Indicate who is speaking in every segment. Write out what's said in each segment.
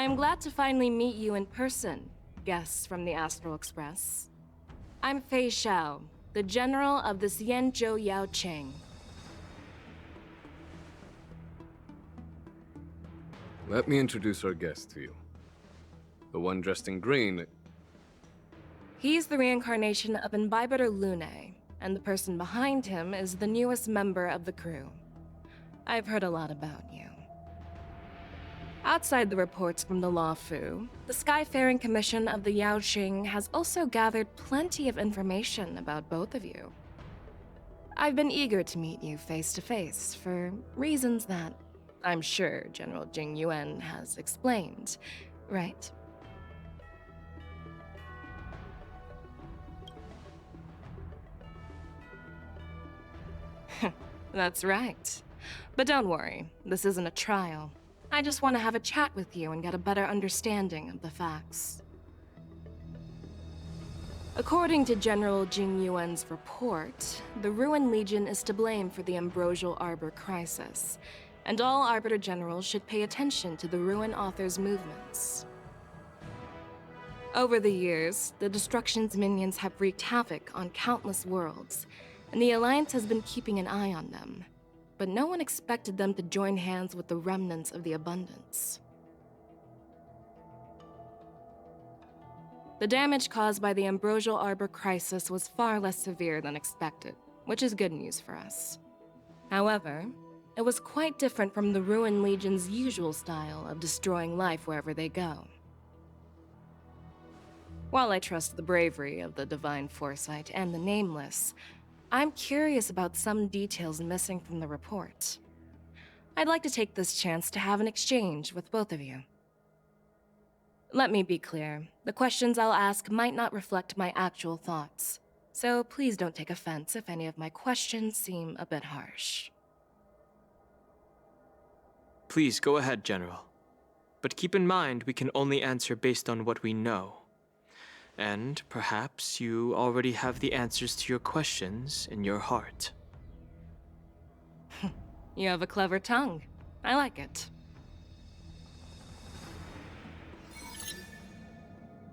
Speaker 1: I am glad to finally meet you in person, guests from the Astral Express. I'm Fei Xiao, the general of the Xianzhou Yao Cheng.
Speaker 2: Let me introduce our guest to you. The one dressed in green.
Speaker 1: He's the reincarnation of Imbibiter Lune, and the person behind him is the newest member of the crew. I've heard a lot about you. Outside the reports from the Law Fu, the Skyfaring Commission of the Yaoqing has also gathered plenty of information about both of you. I've been eager to meet you face to face for reasons that I'm sure General Jing Yuan has explained, right? That's right. But don't worry, this isn't a trial. I just want to have a chat with you and get a better understanding of the facts. According to General Jing Yuan's report, the Ruin Legion is to blame for the Ambrosial Arbor crisis, and all Arbiter Generals should pay attention to the Ruin Author's movements. Over the years, the Destruction's minions have wreaked havoc on countless worlds, and the Alliance has been keeping an eye on them. But no one expected them to join hands with the remnants of the Abundance. The damage caused by the Ambrosial Arbor crisis was far less severe than expected, which is good news for us. However, it was quite different from the Ruin Legion's usual style of destroying life wherever they go. While I trust the bravery of the Divine Foresight and the Nameless, I'm curious about some details missing from the report. I'd like to take this chance to have an exchange with both of you. Let me be clear, the questions I'll ask might not reflect my actual thoughts, so please don't take offense if any of my questions seem a bit harsh.
Speaker 3: Please go ahead, General. But keep in mind we can only answer based on what we know. And perhaps you already have the answers to your questions in your heart.
Speaker 1: You have a clever tongue. I like it.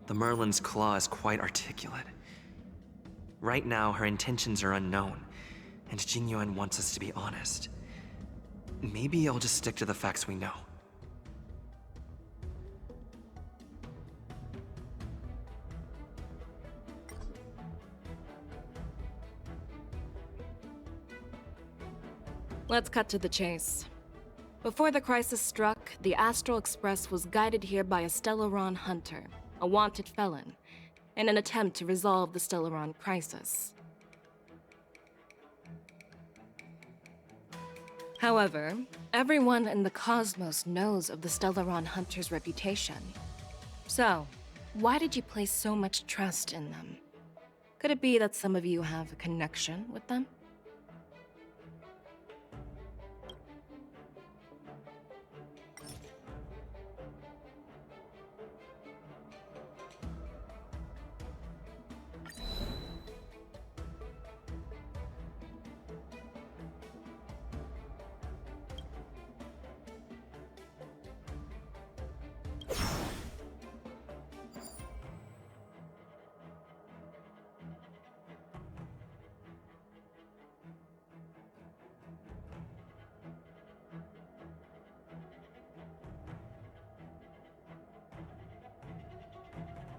Speaker 4: The Merlin's claw is quite articulate. Right now, her intentions are unknown, and Jing Yuan wants us to be honest. Maybe I'll just stick to the facts we know.
Speaker 1: Let's cut to the chase. Before the crisis struck, the Astral Express was guided here by a Stellaron hunter, a wanted felon, in an attempt to resolve the Stellaron crisis. However, everyone in the cosmos knows of the Stellaron hunter's reputation. So, why did you place so much trust in them? Could it be that some of you have a connection with them?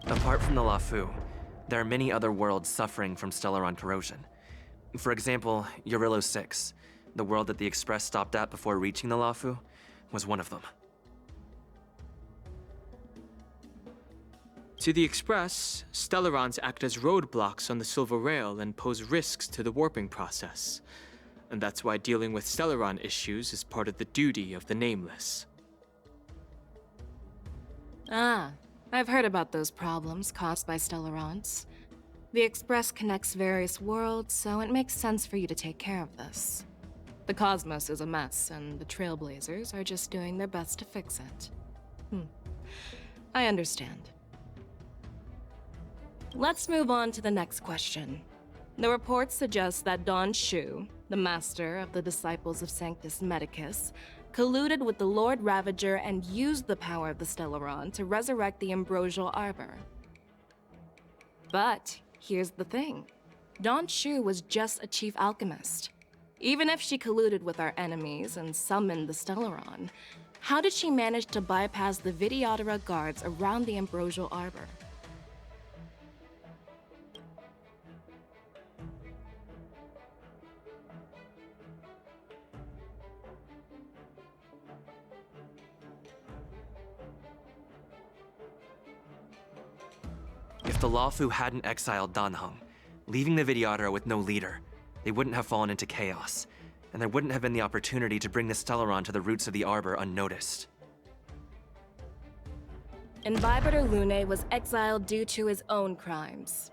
Speaker 4: Apart from the Lafu, there are many other worlds suffering from Stellaron corrosion. For example, Eurillo 6, the world that the Express stopped at before reaching the Lafu, was one of them.
Speaker 3: To the Express, Stellarons act as roadblocks on the Silver Rail and pose risks to the warping process. And that's why dealing with Stellaron issues is part of the duty of the Nameless.
Speaker 1: Ah, I've heard about those problems caused by Stellarons. The Express connects various worlds, so it makes sense for you to take care of this. The cosmos is a mess, and the Trailblazers are just doing their best to fix it. I understand. Let's move on to the next question. The report suggests that Don Shu, the master of the Disciples of Sanctus Medicus, colluded with the Lord Ravager and used the power of the Stellaron to resurrect the Ambrosial Arbor. But here's the thing. Dawn Shu was just a chief alchemist. Even if she colluded with our enemies and summoned the Stellaron, how did she manage to bypass the Videodora guards around the Ambrosial Arbor?
Speaker 4: If the Luofu hadn't exiled Danheng, leaving the Videodora with no leader, they wouldn't have fallen into chaos, and there wouldn't have been the opportunity to bring the Stellaron to the roots of the Arbor unnoticed.
Speaker 1: Imbibitor Lune was exiled due to his own crimes.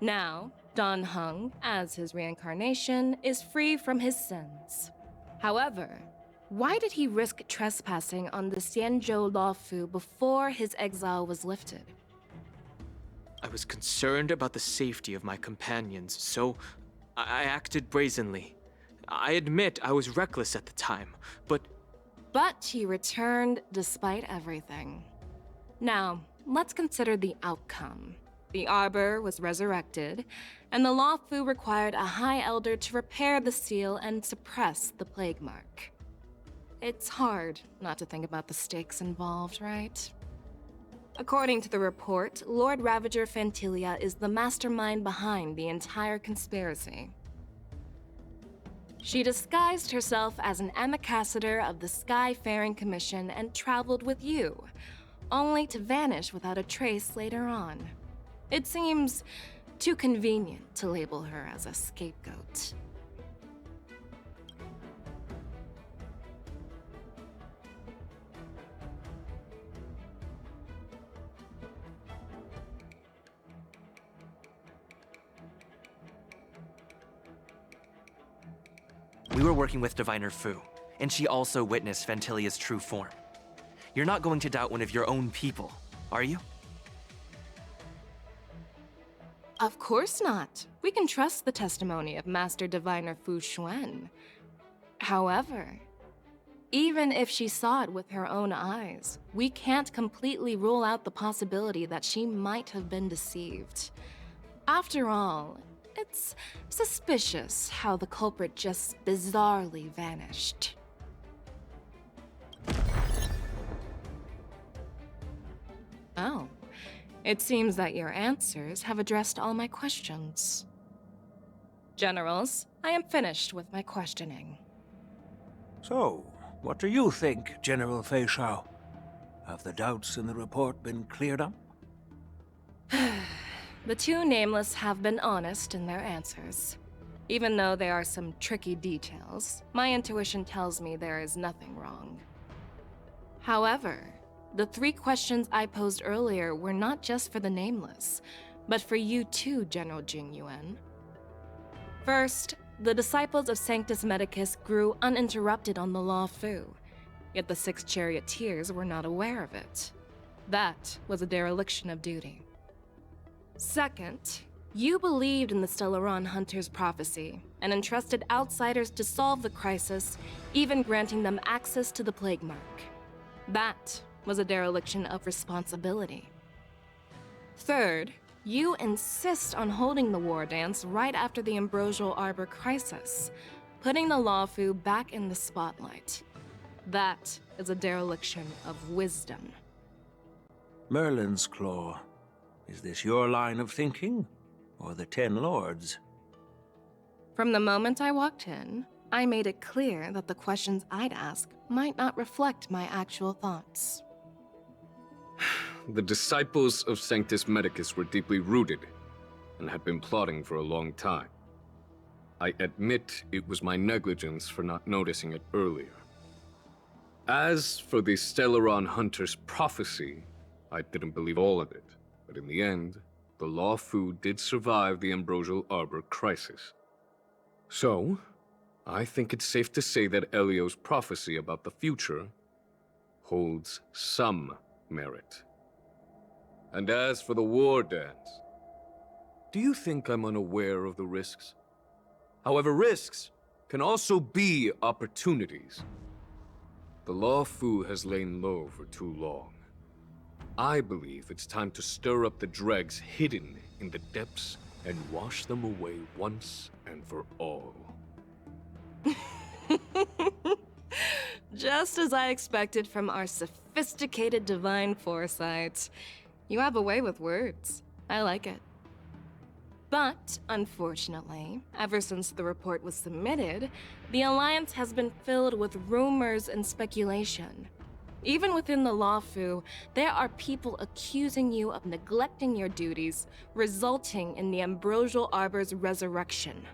Speaker 1: Now, Danheng, as his reincarnation, is free from his sins. However, why did he risk trespassing on the Xianzhou Luofu before his exile was lifted?
Speaker 3: I was concerned about the safety of my companions, so I acted brazenly. I admit I was reckless at the time, but
Speaker 1: he returned despite everything. Now, let's consider the outcome. The Arbor was resurrected, and the Luofu required a High Elder to repair the seal and suppress the plague mark. It's hard not to think about the stakes involved, right? According to the report, Lord Ravager Fantilia is the mastermind behind the entire conspiracy. She disguised herself as an ambassador of the Skyfaring Commission and traveled with you, only to vanish without a trace later on. It seems too convenient to label her as a scapegoat.
Speaker 4: We were working with Diviner Fu, and she also witnessed Fantilia's true form. You're not going to doubt one of your own people, are you?
Speaker 1: Of course not. We can trust the testimony of Master Diviner Fu Xuan. However, even if she saw it with her own eyes, we can't completely rule out the possibility that she might have been deceived. After all, it's suspicious how the culprit just bizarrely vanished. Oh, it seems that your answers have addressed all my questions. Generals, I am finished with my questioning.
Speaker 5: So, what do you think, General Fei Shao? Have the doubts in the report been cleared up?
Speaker 1: The two nameless have been honest in their answers. Even though there are some tricky details, my intuition tells me there is nothing wrong. However, the three questions I posed earlier were not just for the nameless, but for you too, General Jing Yuan. First, the disciples of Sanctus Medicus grew uninterrupted on the Luofu, yet the six charioteers were not aware of it. That was a dereliction of duty. Second, you believed in the Stellaron Hunter's prophecy and entrusted outsiders to solve the crisis, even granting them access to the plague mark. That was a dereliction of responsibility. Third, you insist on holding the war dance right after the Ambrosial Arbor crisis, putting the Luofu back in the spotlight. That is a dereliction of wisdom.
Speaker 5: Merlin's Claw. Is this your line of thinking, or the Ten Lords?
Speaker 1: From the moment I walked in, I made it clear that the questions I'd ask might not reflect my actual thoughts.
Speaker 2: The disciples of Sanctus Medicus were deeply rooted and had been plotting for a long time. I admit it was my negligence for not noticing it earlier. As for the Stellaron Hunter's prophecy, I didn't believe all of it, but in the end, the Luofu did survive the Ambrosial Arbor crisis. So, I think it's safe to say that Elio's prophecy about the future holds some merit. And as for the war dance, do you think I'm unaware of the risks? However, risks can also be opportunities. The Law Fu has lain low for too long. I believe it's time to stir up the dregs hidden in the depths and wash them away once and for all.
Speaker 1: Just as I expected from our sophisticated divine foresight. You have a way with words. I like it. But, unfortunately, ever since the report was submitted, the Alliance has been filled with rumors and speculation. Even within the Law Fu, there are people accusing you of neglecting your duties, resulting in the Ambrosial Arbor's resurrection.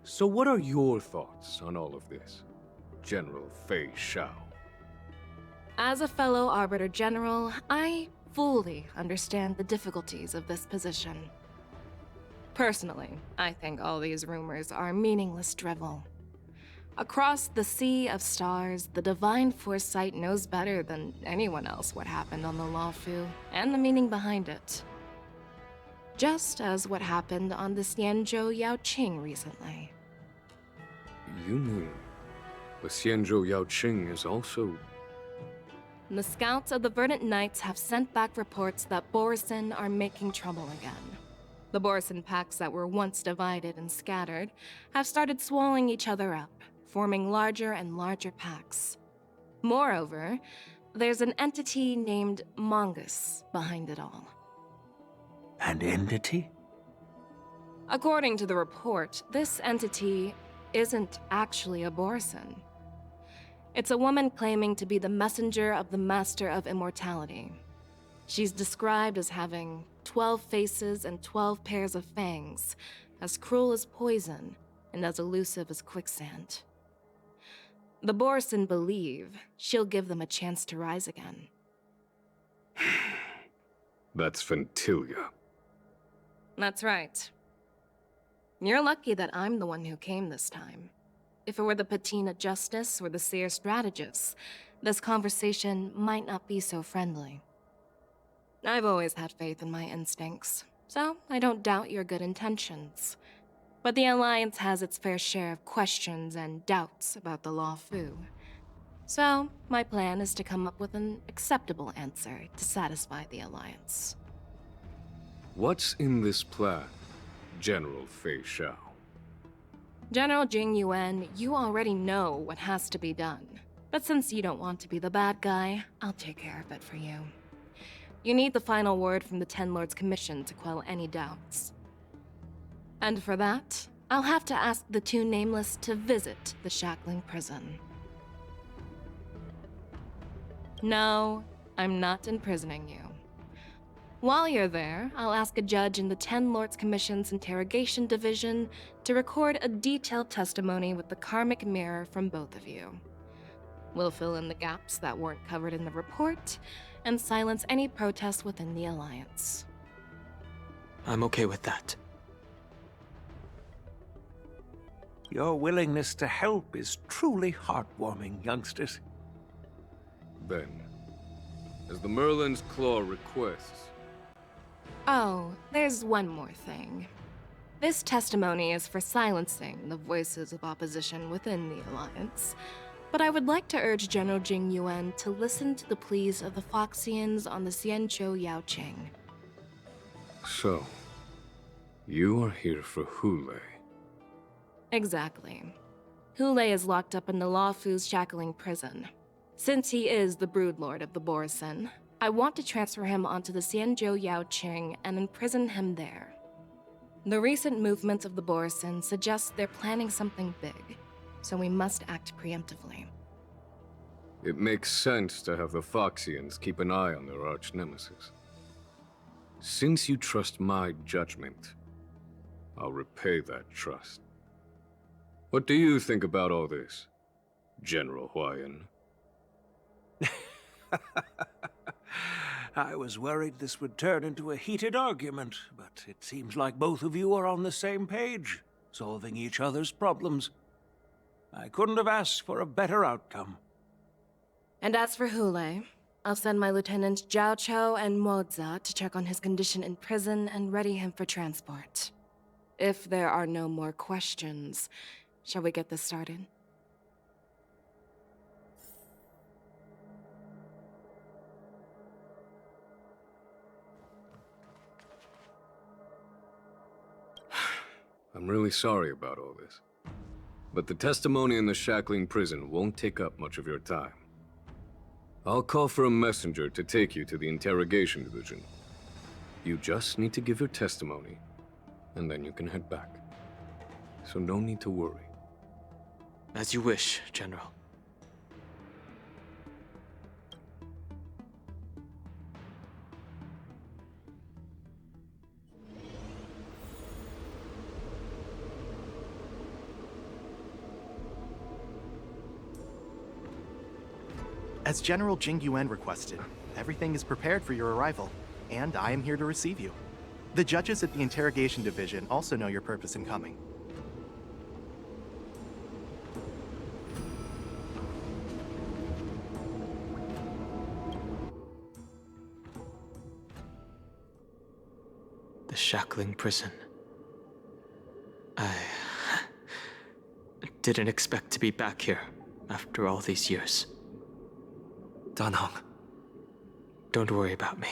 Speaker 2: So what are your thoughts on all of this, General Fei Shao?
Speaker 1: As a fellow Arbiter General, I fully understand the difficulties of this position. Personally, I think all these rumors are meaningless drivel. Across the sea of stars, the divine foresight knows better than anyone else what happened on the Law Fu and the meaning behind it. Just as what happened on the Xianzhou Yaoqing recently.
Speaker 2: You mean the Xianzhou Yaoqing is also...
Speaker 1: The scouts of the Verdant Knights have sent back reports that Borisin are making trouble again. The Borisin packs that were once divided and scattered have started swallowing each other up, forming larger and larger packs. Moreover, there's an entity named Mongus behind it all.
Speaker 5: An entity?
Speaker 1: According to the report, this entity isn't actually a Borisin. It's a woman claiming to be the messenger of the Master of Immortality. She's described as having 12 faces and 12 pairs of fangs, as cruel as poison, and as elusive as quicksand. The Borisin believe she'll give them a chance to rise again.
Speaker 2: That's Ventilia.
Speaker 1: That's right. You're lucky that I'm the one who came this time. If it were the Patina Justice or the Seer Strategist, this conversation might not be so friendly. I've always had faith in my instincts, so I don't doubt your good intentions. But the Alliance has its fair share of questions and doubts about the Law Fu. So, my plan is to come up with an acceptable answer to satisfy the Alliance.
Speaker 2: What's in this plan, General Fei Shao?
Speaker 1: General Jing Yuan, you already know what has to be done. But since you don't want to be the bad guy, I'll take care of it for you. You need the final word from the Ten Lords Commission to quell any doubts. And for that, I'll have to ask the two Nameless to visit the Shackling Prison. No, I'm not imprisoning you. While you're there, I'll ask a judge in the Ten Lords Commission's Interrogation Division to record a detailed testimony with the karmic mirror from both of you. We'll fill in the gaps that weren't covered in the report, and silence any protests within the Alliance.
Speaker 3: I'm okay with that.
Speaker 5: Your willingness to help is truly heartwarming, youngsters.
Speaker 2: Then, as the Merlin's Claw requests...
Speaker 1: Oh, there's one more thing. This testimony is for silencing the voices of opposition within the Alliance, but I would like to urge General Jing Yuan to listen to the pleas of the Foxians on the Xianzhou Yaoqing.
Speaker 2: So, you are here for Hule.
Speaker 1: Exactly. Hule is locked up in the Law Fu's Shackling Prison. Since he is the Broodlord of the Borisin, I want to transfer him onto the Xianzhou Yaoqing and imprison him there. The recent movements of the Borisin suggest they're planning something big, so we must act preemptively.
Speaker 2: It makes sense to have the Foxians keep an eye on their arch-nemesis. Since you trust my judgment, I'll repay that trust. What do you think about all this, General Huayan?
Speaker 5: I was worried this would turn into a heated argument, but it seems like both of you are on the same page, solving each other's problems. I couldn't have asked for a better outcome.
Speaker 1: And as for Hule, I'll send my lieutenants Zhao Chou and Moza to check on his condition in prison and ready him for transport. If there are no more questions, shall we get this started?
Speaker 2: I'm really sorry about all this. But the testimony in the shackling prison won't take up much of your time. I'll call for a messenger to take you to the interrogation division. You just need to give your testimony, and then you can head back. So no need to worry.
Speaker 3: As you wish, General.
Speaker 6: As General Jing Yuan requested, everything is prepared for your arrival, and I am here to receive you. The judges at the Interrogation Division also know your purpose in coming.
Speaker 3: The shackling prison. I didn't expect to be back here after all these years.
Speaker 4: Danhong.
Speaker 3: Don't worry about me.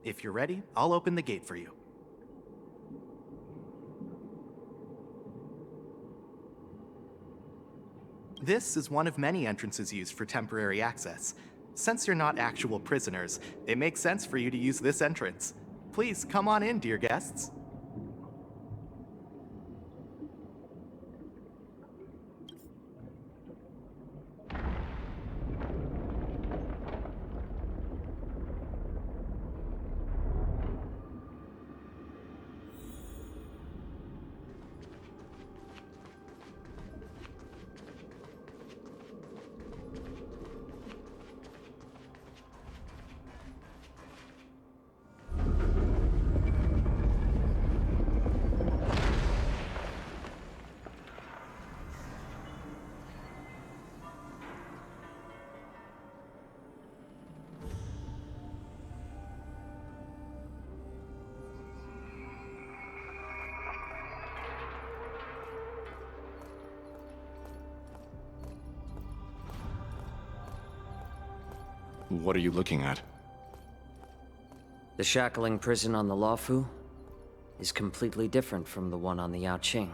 Speaker 6: If you're ready, I'll open the gate for you. This is one of many entrances used for temporary access. Since you're not actual prisoners, it makes sense for you to use this entrance. Please come on in, dear guests.
Speaker 7: What are you looking at?
Speaker 8: The shackling prison on the Luofu is completely different from the one on the Yaoqing.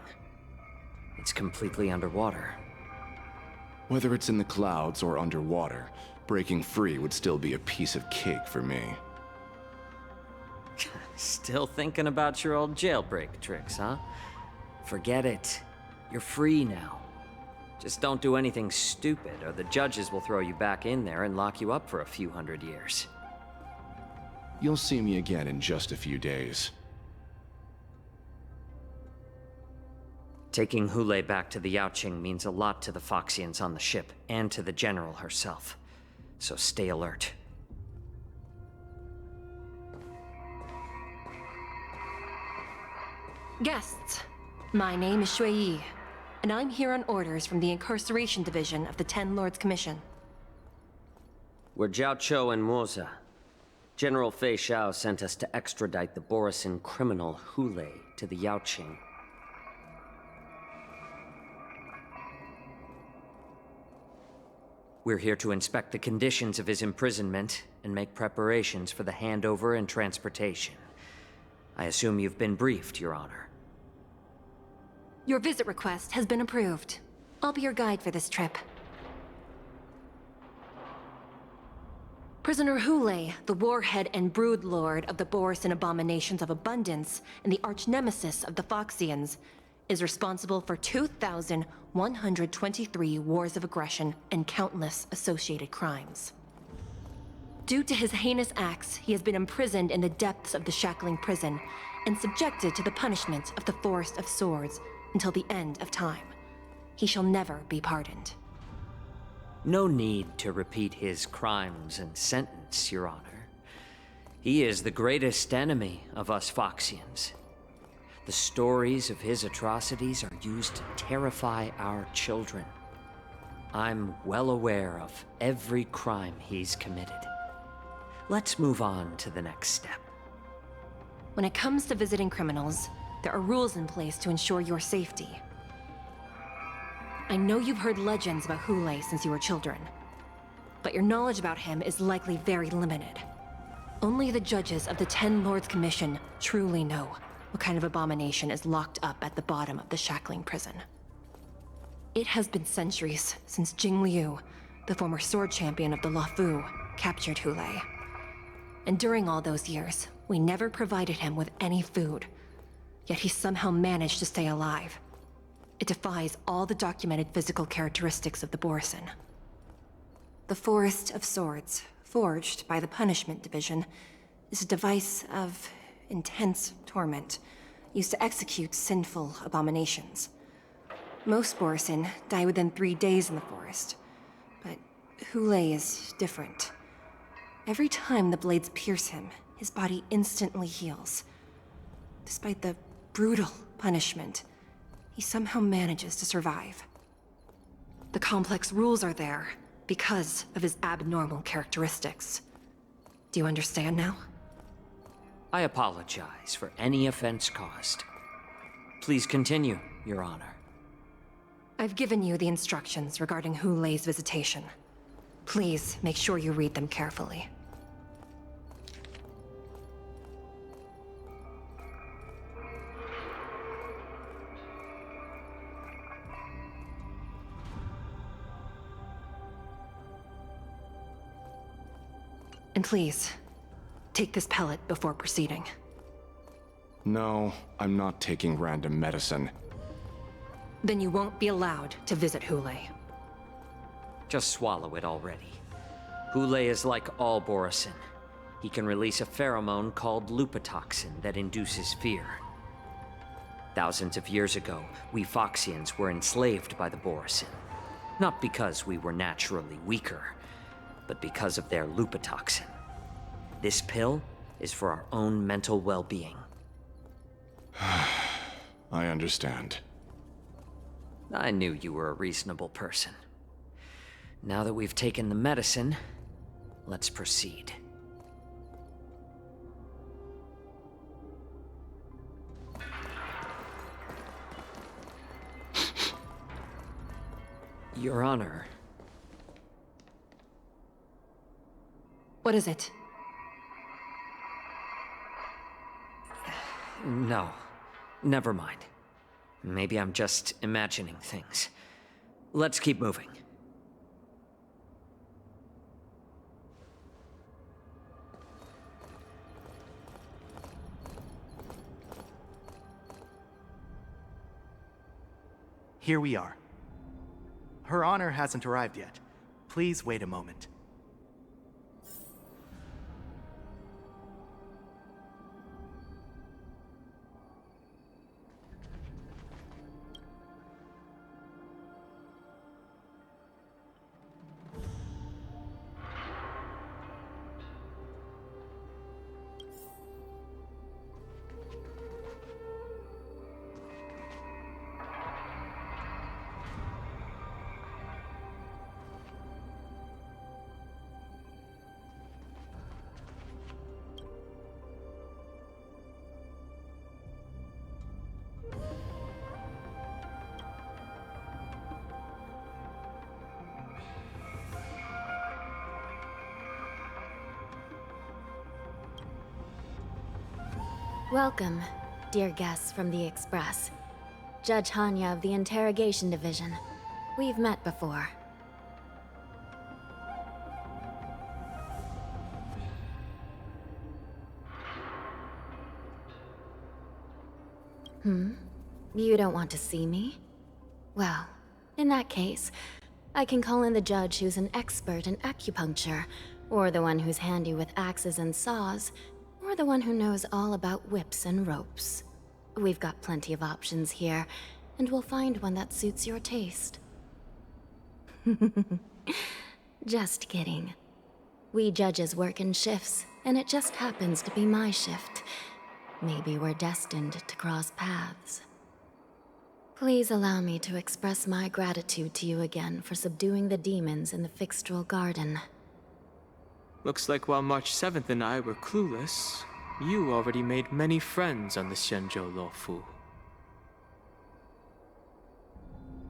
Speaker 8: It's completely underwater.
Speaker 7: Whether it's in the clouds or underwater, breaking free would still be a piece of cake for me.
Speaker 8: Still thinking about your old jailbreak tricks, huh? Forget it. You're free now. Just don't do anything stupid, or the judges will throw you back in there and lock you up for a few hundred years.
Speaker 7: You'll see me again in just a few days.
Speaker 8: Taking Hule back to the Yaoqing means a lot to the Foxians on the ship, and to the General herself. So stay alert.
Speaker 1: Guests, my name is Shui Yi, and I'm here on orders from the Incarceration Division of the Ten Lords Commission.
Speaker 8: We're Jiao Chou and Moza. General Fei Xiao sent us to extradite the Borisin criminal Hule to the Yaoqing. We're here to inspect the conditions of his imprisonment and make preparations for the handover and transportation. I assume you've been briefed, Your Honor.
Speaker 1: Your visit request has been approved. I'll be your guide for this trip. Prisoner Hule, the warhead and brood lord of the Borisin abominations of abundance and the arch-nemesis of the Foxians, is responsible for 2,123 wars of aggression and countless associated crimes. Due to his heinous acts, he has been imprisoned in the depths of the shackling prison and subjected to the punishment of the Forest of Swords until the end of time. He shall never be pardoned.
Speaker 8: No need to repeat his crimes and sentence, Your Honor. He is the greatest enemy of us Foxians. The stories of his atrocities are used to terrify our children. I'm well aware of every crime he's committed. Let's move on to the next step.
Speaker 1: When it comes to visiting criminals, there are rules in place to ensure your safety. I know you've heard legends about Hule since you were children, but your knowledge about him is likely very limited. Only the judges of the Ten Lords Commission truly know. what kind of abomination is locked up at the bottom of the shackling prison. It has been centuries since Jing Liu, the former sword champion of the Luofu, captured Hu Lei. And during all those years, we never provided him with any food. Yet he somehow managed to stay alive. It defies all the documented physical characteristics of the Borison. The Forest of Swords, forged by the Punishment Division, is a device of intense torment, used to execute sinful abominations. Most Borison die within 3 days in the forest, but Hu Lei is different. Every time the blades pierce him, his body instantly heals. Despite the brutal punishment, he somehow manages to survive. The complex rules are there because of his abnormal characteristics. Do you understand now?
Speaker 8: I apologize for any offense caused. Please continue, Your Honor.
Speaker 1: I've given you the instructions regarding Hu Lei's visitation. Please make sure you read them carefully. And please, take this pellet before proceeding.
Speaker 7: No, I'm not taking random medicine.
Speaker 1: Then you won't be allowed to visit Hu Lei.
Speaker 8: Just swallow it already. Hu Lei is like all Borison. He can release a pheromone called lupatoxin that induces fear. Thousands of years ago, we Foxians were enslaved by the Borison. Not because we were naturally weaker, but because of their lupatoxin. This pill is for our own mental well-being.
Speaker 7: I understand.
Speaker 8: I knew you were a reasonable person. Now that we've taken the medicine, let's proceed. Your Honor.
Speaker 1: What is it?
Speaker 8: No, never mind. Maybe I'm just imagining things. Let's keep moving.
Speaker 6: Here we are. Her Honor hasn't arrived yet. Please wait a moment.
Speaker 9: Welcome, dear guests from the Express. Judge Hanya of the Interrogation Division. We've met before. You don't want to see me? Well, in that case, I can call in the judge who's an expert in acupuncture, or the one who's handy with axes and saws, or the one who knows all about whips and ropes. We've got plenty of options here, and we'll find one that suits your taste. Just kidding. We judges work in shifts, and it just happens to be my shift. Maybe we're destined to cross paths. Please allow me to express my gratitude to you again for subduing the demons in the Fixtral Garden.
Speaker 3: Looks like while March 7th and I were clueless, you already made many friends on the Xianzhou Luofu.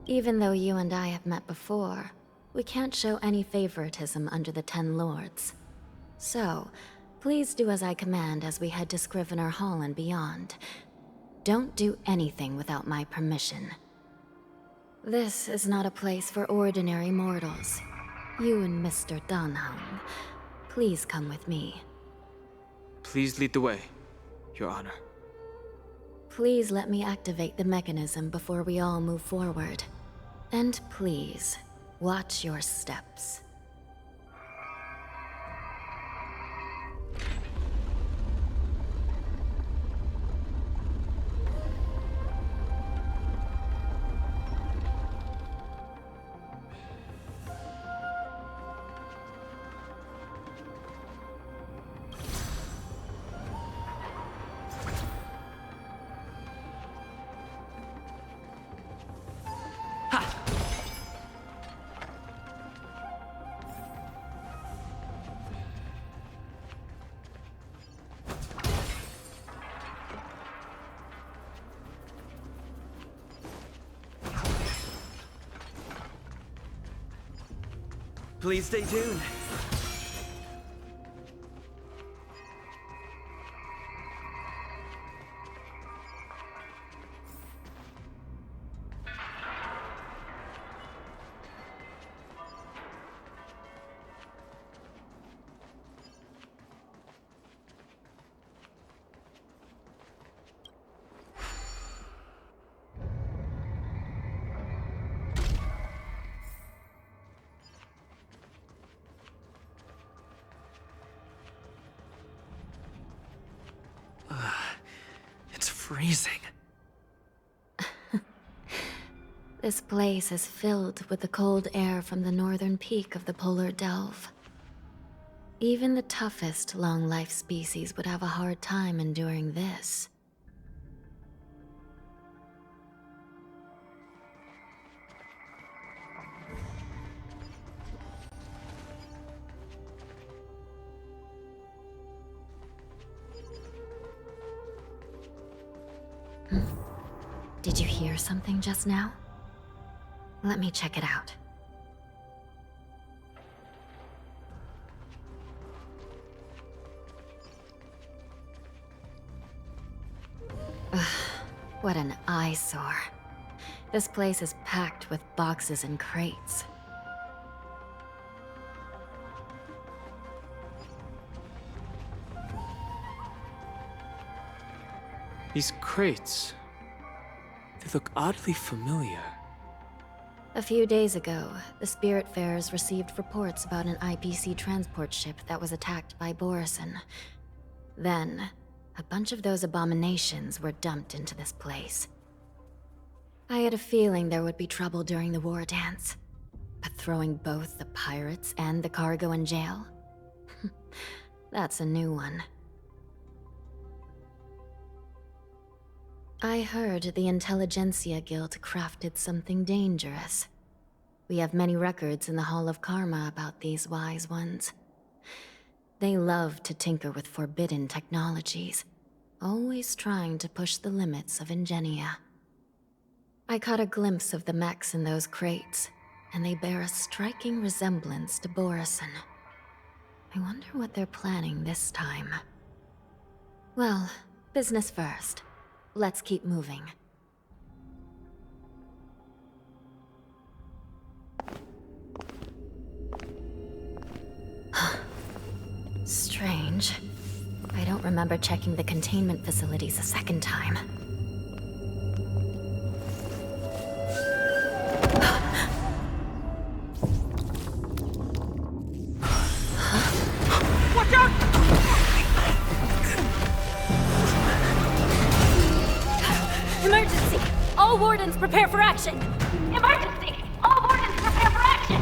Speaker 9: Even though you and I have met before, we can't show any favoritism under the Ten Lords. So, please do as I command as we head to Scrivener Hall and beyond. don't do anything without my permission. This is not a place for ordinary mortals. You and Mr. Dunham, please come with me.
Speaker 3: Please lead the way, Your Honor.
Speaker 9: Please let me activate the mechanism before we all move forward. And please, watch your steps.
Speaker 4: Please stay tuned. It's freezing.
Speaker 9: This place is filled with the cold air from the northern peak of the polar delve. Even the toughest long-life species would have a hard time enduring this. Did you hear something just now? Let me check it out. Ugh, what an eyesore. This place is packed with boxes and crates.
Speaker 3: These crates, they look oddly familiar.
Speaker 9: A few days ago, the Spiritfarers received reports about an IPC transport ship that was attacked by Borison. Then, a bunch of those abominations were dumped into this place. I had a feeling there would be trouble during the war dance, but throwing both the pirates and the cargo in jail? That's a new one. I heard the Intelligentsia Guild crafted something dangerous. We have many records in the Hall of Karma about these wise ones. They love to tinker with forbidden technologies, always trying to push the limits of ingenia. I caught a glimpse of the mechs in those crates, and they bear a striking resemblance to Borison. I wonder what they're planning this time. Well, business first. Let's keep moving. Strange. I don't remember checking the containment facilities a second time.
Speaker 5: Watch out!
Speaker 9: Emergency! All wardens prepare for action! Emergency! All wardens prepare for action!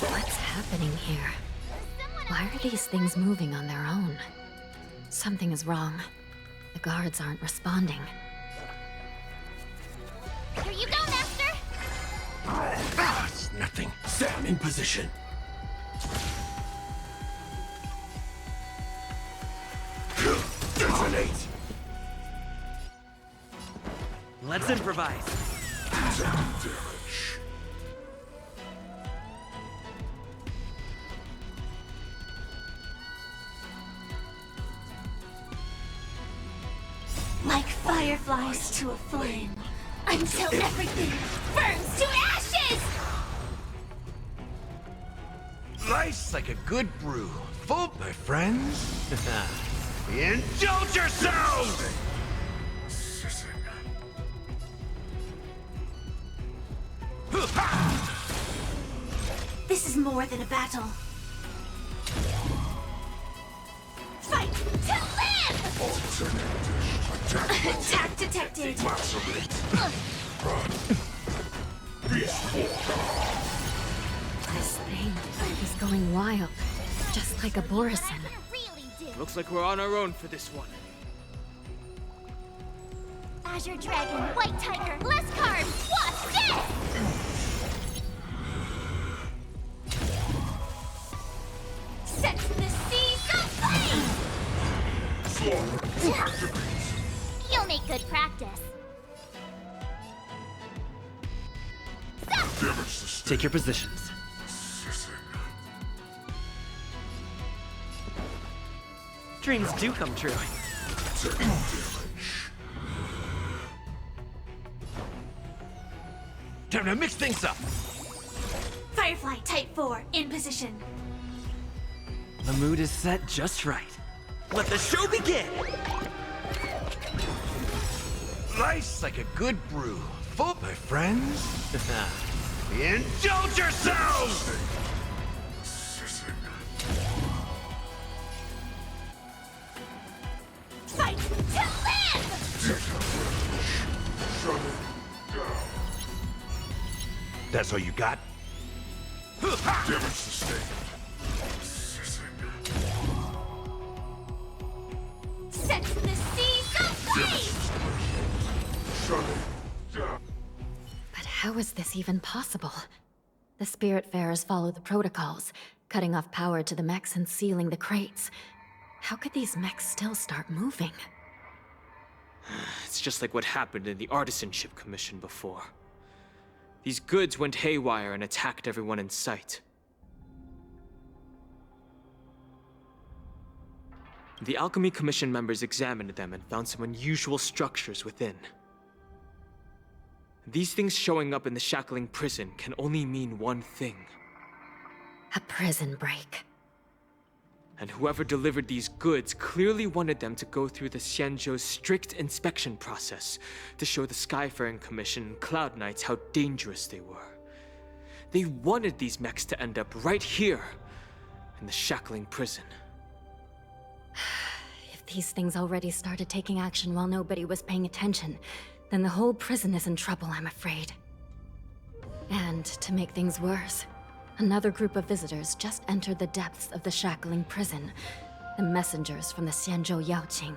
Speaker 9: What's happening here? Why are these things moving on their own? Something is wrong. The guards aren't responding.
Speaker 10: Here you go, Master!
Speaker 11: It's nothing. Sam in position. Detonate!
Speaker 4: Let's improvise.
Speaker 10: fireflies to a flame until everything burns to ashes!
Speaker 11: Life's like a good brew, full, my friends. Indulge yourselves!
Speaker 10: This is more than a battle. Fight to live! Attack detected!
Speaker 9: This thing is going wild, just like a Borison.
Speaker 3: Looks like we're on our own for this one.
Speaker 10: Azure Dragon, White Tiger, less carbs! What's this? Set the seas aflame! You'll make good practice.
Speaker 4: Take your positions. Dreams do come true.
Speaker 11: Time to mix things up.
Speaker 10: Firefly Type 4 in position.
Speaker 4: The mood is set just right. Let the show begin!
Speaker 11: Life's like a good brew, full, my friends. Indulge yourselves!
Speaker 10: Fight to live!
Speaker 11: That's all you got?
Speaker 12: Damage sustained.
Speaker 10: Set the seas aflame!
Speaker 9: But how is this even possible? The Spiritfarers follow the protocols, cutting off power to the mechs and sealing the crates. How could these mechs still start moving?
Speaker 3: It's just like what happened in the Artisanship Commission before. These goods went haywire and attacked everyone in sight. The Alchemy Commission members examined them and found some unusual structures within. These things showing up in the shackling prison can only mean one thing.
Speaker 9: A prison break.
Speaker 3: And whoever delivered these goods clearly wanted them to go through the Xianzhou's strict inspection process to show the Skyfaring Commission and Cloud Knights how dangerous they were. They wanted these mechs to end up right here, in the shackling prison.
Speaker 9: If these things already started taking action while nobody was paying attention, then the whole prison is in trouble, I'm afraid. And to make things worse, another group of visitors just entered the depths of the shackling prison, the messengers from the Xianzhou Yaoqing.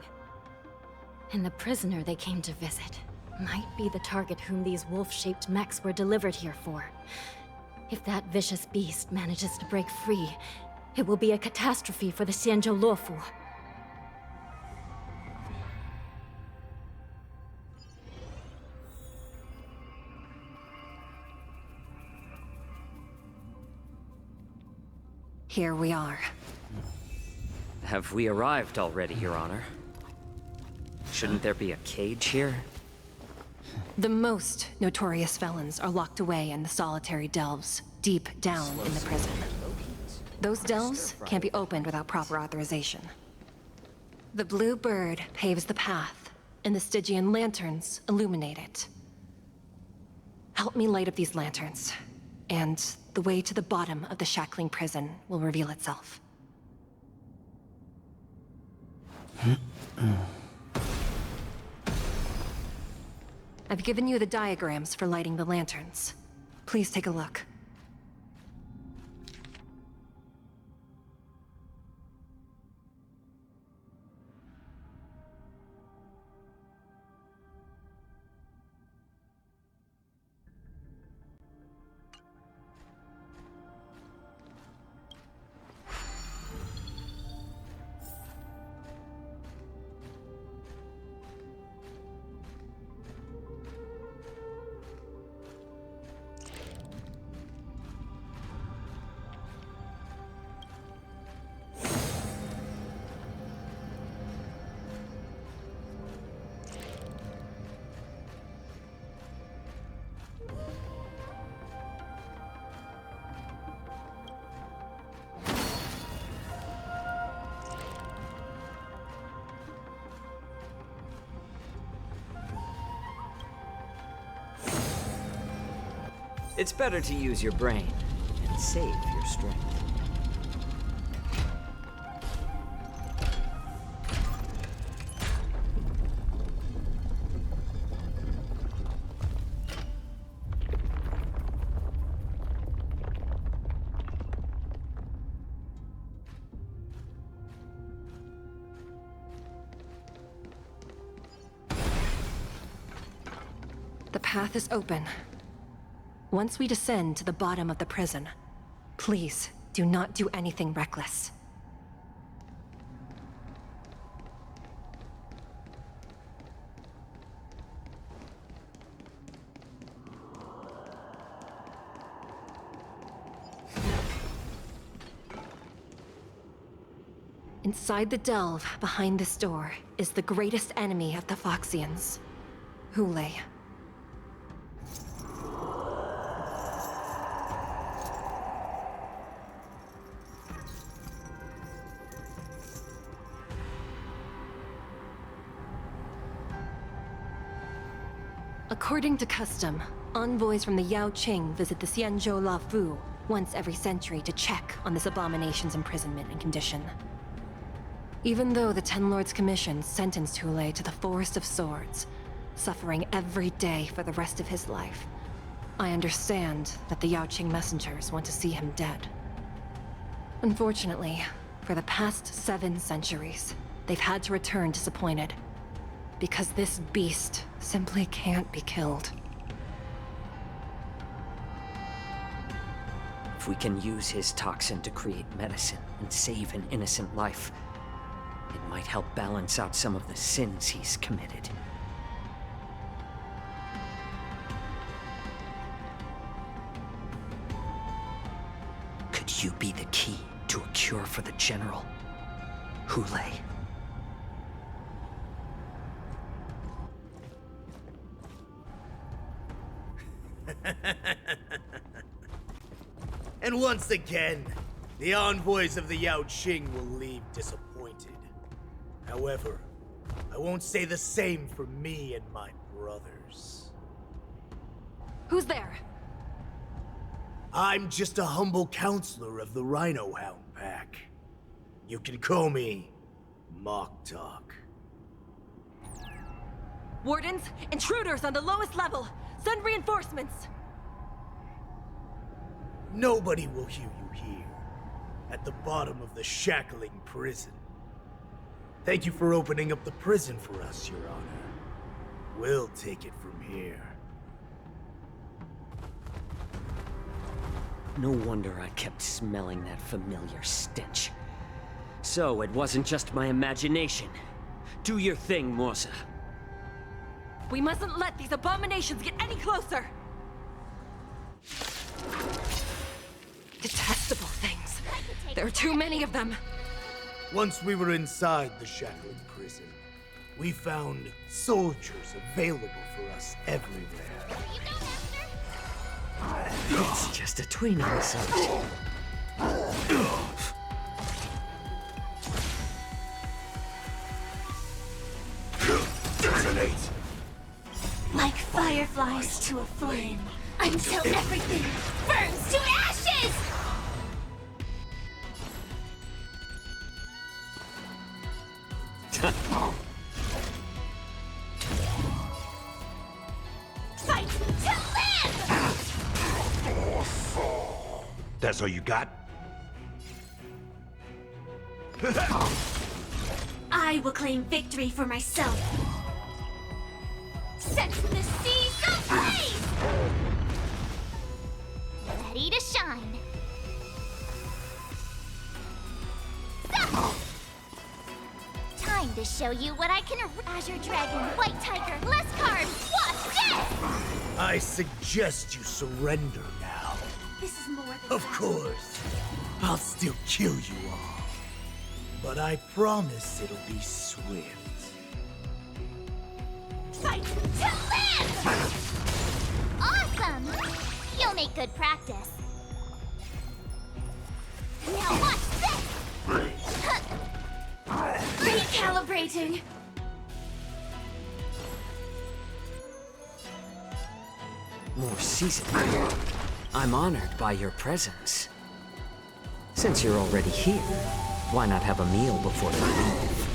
Speaker 9: And the prisoner they came to visit might be the target whom these wolf-shaped mechs were delivered here for. If that vicious beast manages to break free, it will be a catastrophe for the Xianzhou Luofu.
Speaker 1: Here we are.
Speaker 8: Have we arrived already, Your Honor? Shouldn't there be a cage here?
Speaker 1: The most notorious felons are locked away in the solitary delves, deep down in the prison. Those delves can't be opened without proper authorization. The blue bird paves the path, and the Stygian lanterns illuminate it. Help me light up these lanterns, and the way to the bottom of the shackling prison will reveal itself. I've given you the diagrams for lighting the lanterns. Please take a look.
Speaker 8: It's better to use your brain and save your strength.
Speaker 1: The path is open. Once we descend to the bottom of the prison, please do not do anything reckless. Inside the delve, behind this door, is the greatest enemy of the Foxians, Hule. According to custom, envoys from the Yao Qing visit the Xianzhou La Fu once every century to check on this abomination's imprisonment and condition. Even though the Ten Lords Commission sentenced Hule to the Forest of Swords, suffering every day for the rest of his life, I understand that the Yao Qing messengers want to see him dead. Unfortunately, for the past 7 centuries, they've had to return disappointed, because this beast simply can't be killed.
Speaker 8: If we can use his toxin to create medicine and save an innocent life, it might help balance out some of the sins he's committed. Could you be the key to a cure for the General, Hule?
Speaker 13: And once again, the envoys of the Yao Qing will leave disappointed. However, I won't say the same for me and my brothers.
Speaker 1: Who's there?
Speaker 13: I'm just a humble counselor of the Rhino Hound Pack. You can call me Mock Talk.
Speaker 1: Wardens, intruders on the lowest level! Send reinforcements!
Speaker 13: Nobody will hear you here, at the bottom of the shackling prison. Thank you for opening up the prison for us, Your Honor. We'll take it from here.
Speaker 8: No wonder I kept smelling that familiar stench. So it wasn't just my imagination. Do your thing, Morsa.
Speaker 1: We mustn't let these abominations get any closer! Detestable things. There are too many of them.
Speaker 13: Once we were inside the shackling prison, we found soldiers available for us everywhere.
Speaker 8: It's just a tweening massage.
Speaker 12: Detonate!
Speaker 10: Like fireflies to a flame, until everything burns to ashes! Fight to live!
Speaker 11: That's all you got?
Speaker 10: I will claim victory for myself. Set the seas ablaze! Ready to shine. Time to show you what I can. Azure Dragon, White Tiger, less carbs, watch this!
Speaker 13: I suggest you surrender now.
Speaker 10: This is more than
Speaker 13: Of course, I'll still kill you all. But I promise it'll be swift.
Speaker 10: Fight to live! Awesome! You'll make good practice. Now watch this! Recalibrating!
Speaker 8: More seasoning. I'm honored by your presence. Since you're already here, why not have a meal before you leave?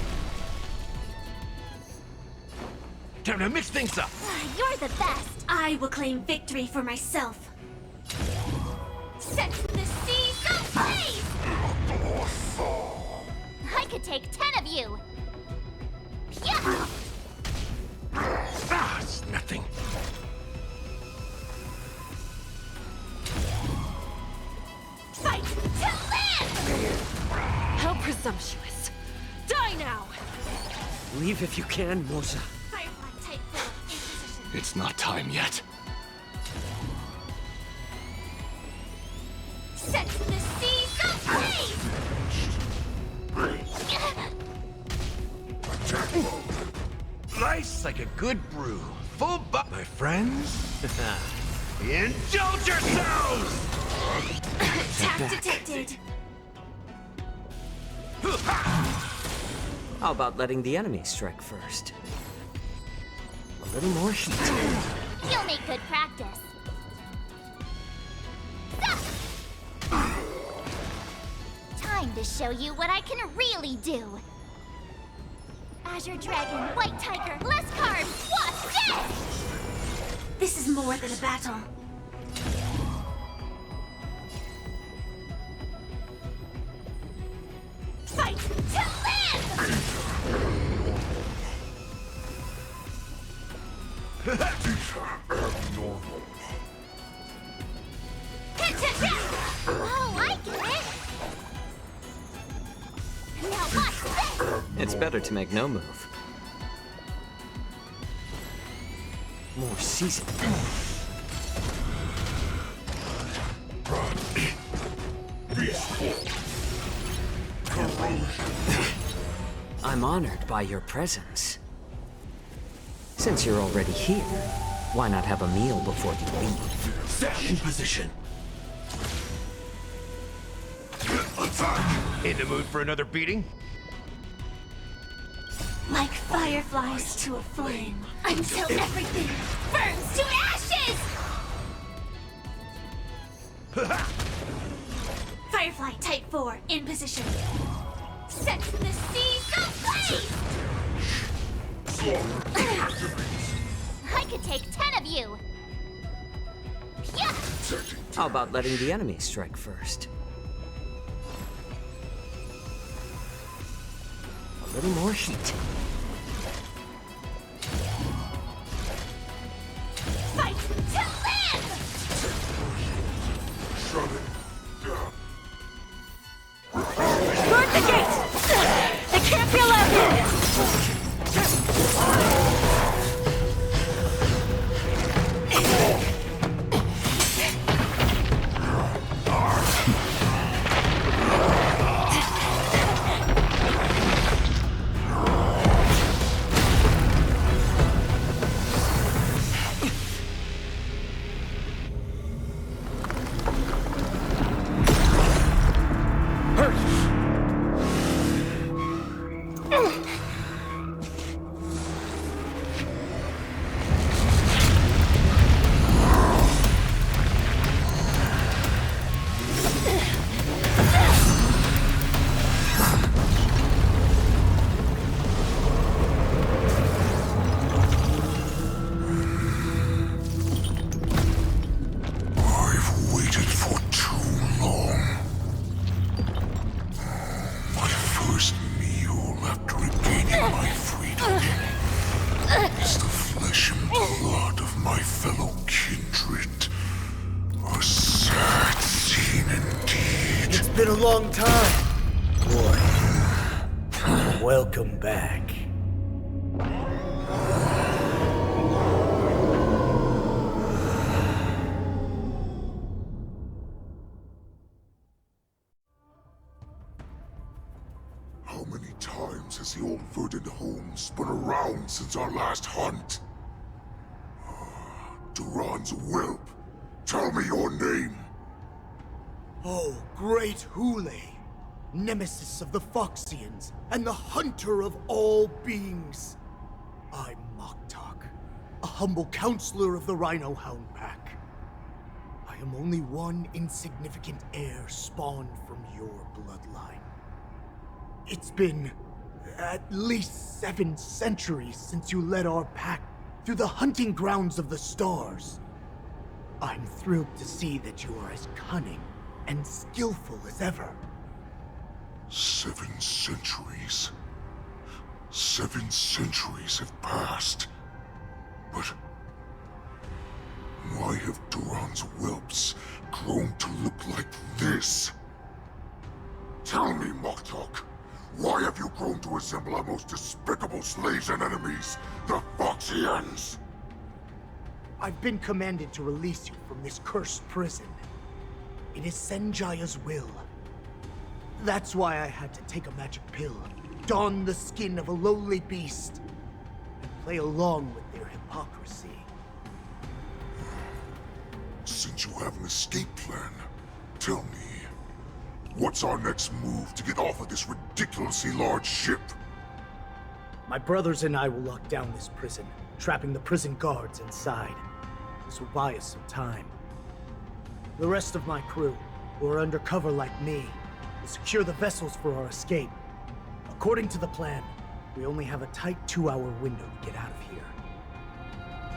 Speaker 11: Time to mix things up.
Speaker 10: You're the best.
Speaker 14: I will claim victory for myself.
Speaker 10: Set the seas ablaze! I could take 10 of you. Yeah.
Speaker 11: Ah, it's nothing.
Speaker 10: Fight to live!
Speaker 1: How presumptuous. Die now!
Speaker 8: Leave if you can, Moza.
Speaker 10: Firefly type 4 in position.
Speaker 7: It's not time yet.
Speaker 10: Set the seas ablaze!
Speaker 11: Nice like a good brew. Full butt, my friends. Indulge yourselves!
Speaker 14: Attack detected.
Speaker 8: How about letting the enemy strike first? A little more heat.
Speaker 10: You'll make good practice. Time to show you what I can really do. Azure Dragon, White Tiger, less cards, watch this!
Speaker 14: This is more than a battle.
Speaker 10: Fight to live! Oh, I get it! Now watch this!
Speaker 8: It's better to make no move. More seasoned. I'm honored by your presence. Since you're already here, why not have a meal before you leave?
Speaker 11: Set in position. In the mood for another beating?
Speaker 14: Like fireflies to a flame, until everything burns to ashes! Firefly type 4 in position.
Speaker 10: Set the seas ablaze! I could take 10 of you. Yeah.
Speaker 8: How about letting the enemy strike first? A little more heat.
Speaker 10: Fight to live!
Speaker 12: Shut it down.
Speaker 1: Guard the gate! They can't be allowed in!
Speaker 13: Been a long time, boy. Welcome back.
Speaker 12: How many times has the old verdant home spun around since our last hunt? Duran's whelp, tell me your name.
Speaker 13: Oh, great Hule, nemesis of the Foxians, and the hunter of all beings. I'm Moktok, a humble counselor of the Rhino Hound Pack. I am only one insignificant heir spawned from your bloodline. It's been at least 7 centuries since you led our pack through the hunting grounds of the stars. I'm thrilled to see that you are as cunning and skillful as ever.
Speaker 12: 7 centuries. 7 centuries have passed. But why have Duran's whelps grown to look like this? Tell me, Moktok, why have you grown to resemble our most despicable slaves and enemies, the Foxians?
Speaker 13: I've been commanded to release you from this cursed prison. It is Senjaya's will. That's why I had to take a magic pill, don the skin of a lowly beast, and play along with their hypocrisy.
Speaker 12: Since you have an escape plan, tell me, what's our next move to get off of this ridiculously large ship?
Speaker 13: My brothers and I will lock down this prison, trapping the prison guards inside. This will buy us some time. The rest of my crew, who are undercover like me, will secure the vessels for our escape. According to the plan, we only have a tight 2-hour window to get out of here.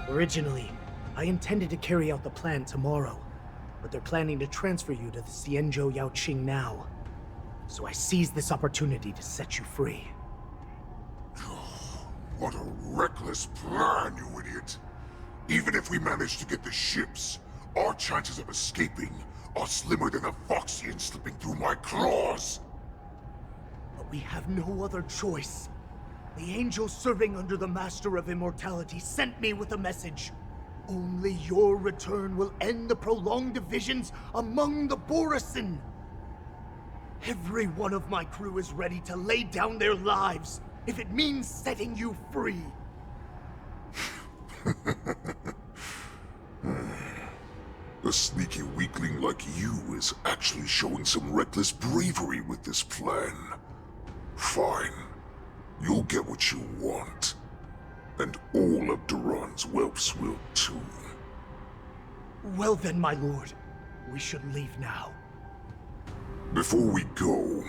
Speaker 13: Originally, I intended to carry out the plan tomorrow, but they're planning to transfer you to the Xianzhou Yaoqing now. So I seized this opportunity to set you free.
Speaker 12: What a reckless plan, you idiot! Even if we manage to get the ships, our chances of escaping are slimmer than a Foxian slipping through my claws!
Speaker 13: But we have no other choice. The angel serving under the Master of Immortality sent me with a message. Only your return will end the prolonged divisions among the Borisin. Every one of my crew is ready to lay down their lives if it means setting you free.
Speaker 12: A sneaky weakling like you is actually showing some reckless bravery with this plan. Fine. You'll get what you want. And all of Duran's whelps will too.
Speaker 13: Well then, my lord. We should leave now.
Speaker 12: Before we go,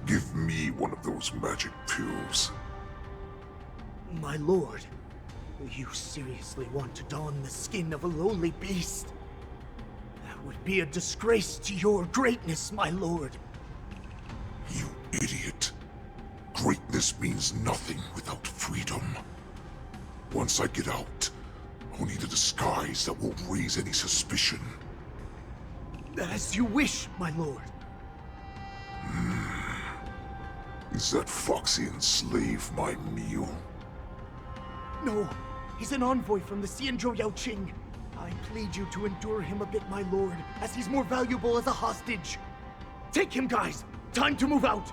Speaker 12: give me one of those magic pills.
Speaker 13: My lord, you seriously want to don the skin of a lowly beast? That would be a disgrace to your greatness, my lord.
Speaker 12: You idiot. Greatness means nothing without freedom. Once I get out, I'll need a disguise that won't raise any suspicion.
Speaker 13: As you wish, my lord.
Speaker 12: Is that Foxian slave my meal?
Speaker 13: No, he's an envoy from the Xianzhou Yaoqing. I plead you to endure him a bit, my lord, as he's more valuable as a hostage. Take him, guys! Time to move out!